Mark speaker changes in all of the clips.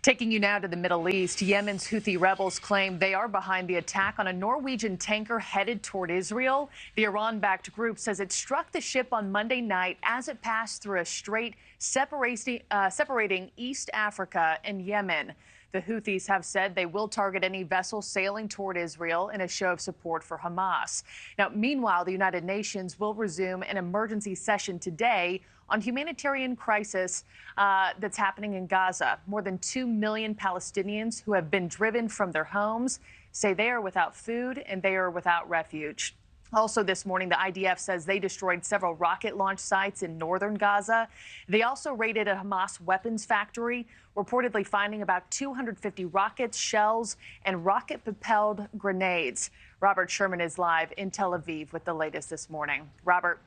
Speaker 1: Taking you now to the Middle East, Yemen's Houthi rebels claim they are behind the attack on a Norwegian tanker headed toward Israel. The Iran-backed group says it struck the ship on Monday night as it passed through a strait separating East Africa and Yemen. The Houthis have said they will target any vessel sailing toward Israel in a show of support for Hamas. Now, meanwhile, the United Nations will resume an emergency session today on humanitarian crisis that's happening in Gaza. More than 2 million Palestinians who have been driven from their homes say they are without food and they are without refuge. Also this morning, the IDF says they destroyed several rocket launch sites in northern Gaza. They also raided a Hamas weapons factory, reportedly finding about 250 rockets, shells, and rocket-propelled grenades. Robert Sherman is live in Tel Aviv with the latest this morning. Robert.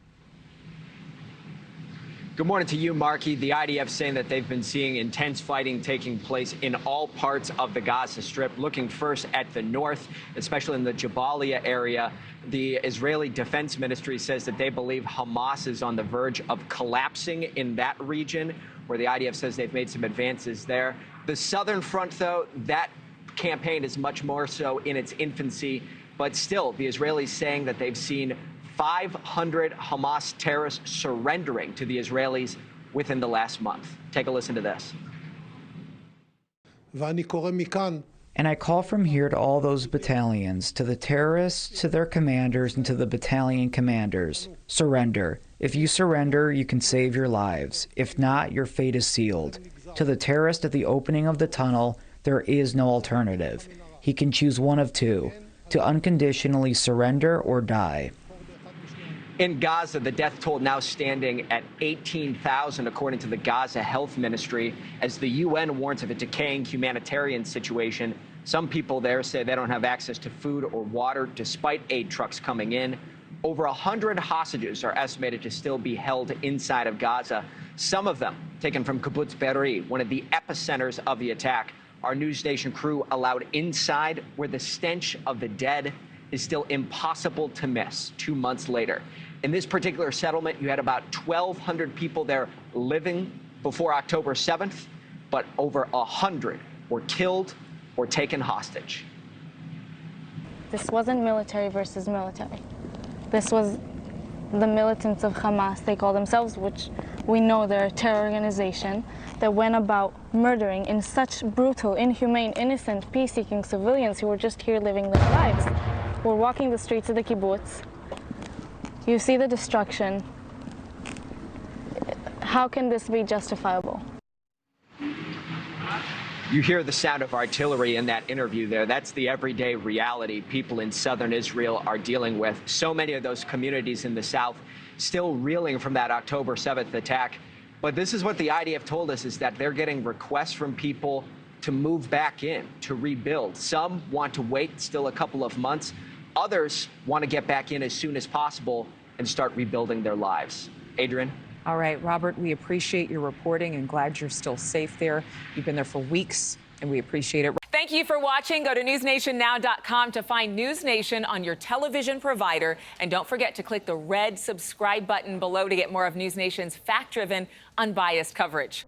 Speaker 2: Good morning to you, Markie. The IDF saying that they've been seeing intense fighting taking place in all parts of the Gaza Strip. Looking first at the north, especially in the Jabalia area. The Israeli Defense Ministry says that they believe Hamas is on the verge of collapsing in that region, where the IDF says they've made some advances there. The southern front, though, that campaign is much more so in its infancy. But still, the Israelis saying that they've seen 500 Hamas terrorists surrendering to the Israelis within the last month. Take a listen to this.
Speaker 3: And I call from here to all those battalions, to the terrorists, to their commanders, and to the battalion commanders. Surrender. If you surrender, you can save your lives. If not, your fate is sealed. To the terrorist at the opening of the tunnel, there is no alternative. He can choose one of two, to unconditionally surrender or die.
Speaker 2: In Gaza, the death toll now standing at 18,000, according to the Gaza Health Ministry. As the UN warns of a decaying humanitarian situation, some people there say they don't have access to food or water despite aid trucks coming in. Over 100 hostages are estimated to still be held inside of Gaza, some of them taken from Kibbutz Be'eri, one of the epicenters of the attack. Our NewsNation crew allowed inside, where the stench of the dead is still impossible to miss 2 months later. In this particular settlement, you had about 1,200 people there living before October 7th, but over 100 were killed or taken hostage.
Speaker 4: This wasn't military versus military. This was the militants of Hamas, they call themselves, which we know they're a terror organization, that went about murdering in such brutal, inhumane, innocent, peace-seeking civilians who were just here living their lives. We're walking the streets of the kibbutz. You see the destruction. How can this be justifiable?
Speaker 2: You hear the sound of artillery in that interview there. That's the everyday reality people in southern Israel are dealing with. So many of those communities in the south still reeling from that October 7th attack. But this is what the IDF told us, is that they're getting requests from people to move back in, to rebuild. Some want to wait still a couple of months. Others want to get back in as soon as possible and start rebuilding their lives. Adrienne?
Speaker 5: All right, Robert, we appreciate your reporting and glad you're still safe there. You've been there for weeks, and we appreciate it.
Speaker 6: Thank you for watching. Go to newsnationnow.com to find NewsNation on your television provider. And don't forget to click the red subscribe button below to get more of NewsNation's fact-driven, unbiased coverage.